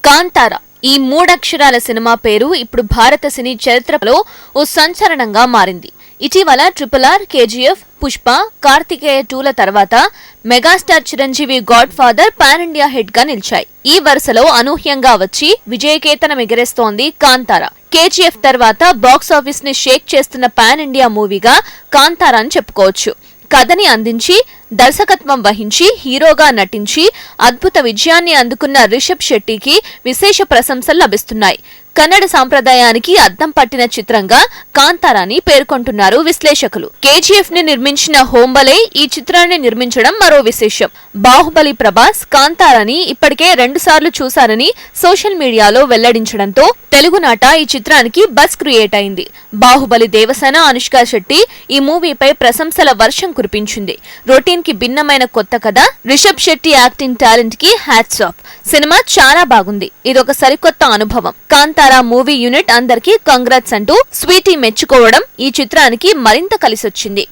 కాంతార ఈ మూడక్షరాల సినిమా పేరు ఇప్పుడు భారత సినీ చరిత్రలో ఓ సంచలనంగా మారింది. ఇటీవల RRR, KGF, పుష్ప, కార్తికేయ 2ల తర్వాత megastar Chiranjeevi God father pan India hit గా నిలిచాయి. ఈ వరుసలో అనూహ్యంగా వచ్చి విజయకేతనం ఎగరేస్తోంది కాంతార. KGF తర్వాత బాక్సాఫీస్ ని షేక్ చేస్తున్న పాన్ ఇండియా మూవీగా కాంతార అని చెప్పుకోవచ్చు. కథని అందించి దర్శకత్వం వహించి హీరోగా నటించి అద్భుత విజయాన్ని అందుకున్న రిషబ్ శెట్టికి విశేష ప్రశంసలు లభిస్తున్నాయి. కన్నడ సాంప్రదాయానికి అద్దం పట్టిన చిత్రంగా కాంతారాని పేర్కొంటున్నారు విశ్లేషకులు. KGF ని నిర్మించిన హోంబలే ఈ చిత్రాన్ని నిర్మించడం మరో విశేషం. బాహుబలి ప్రభాస్ కాంతారాని ఇప్పటికే 2 సార్లు చూశారని సోషల్ మీడియాలో వెల్లడించడంతో తెలుగునాట ఈ చిత్రానికి బజ్ క్రియేట్ అయింది. బాహుబలి దేవసేన అనుష్క శెట్టి ఈ మూవీపై ప్రశంసల వర్షం కురిపించింది. రొటీన్ కి భిన్నమైన కొత్త కథ, రిషబ్ శెట్టి యాక్టింగ్ టాలెంట్ కి హ్యాట్స్ ఆఫ్. సినిమా చాలా బాగుంది. ఇదొక సరికొత్త అనుభవం. కాంతారా మూవీ యూనిట్ అందరికీ కంగ్రాట్స్ అంటూ స్వీటీ మెచ్చుకోవడం ఈ చిత్రానికి మరింత కలిసొచ్చింది.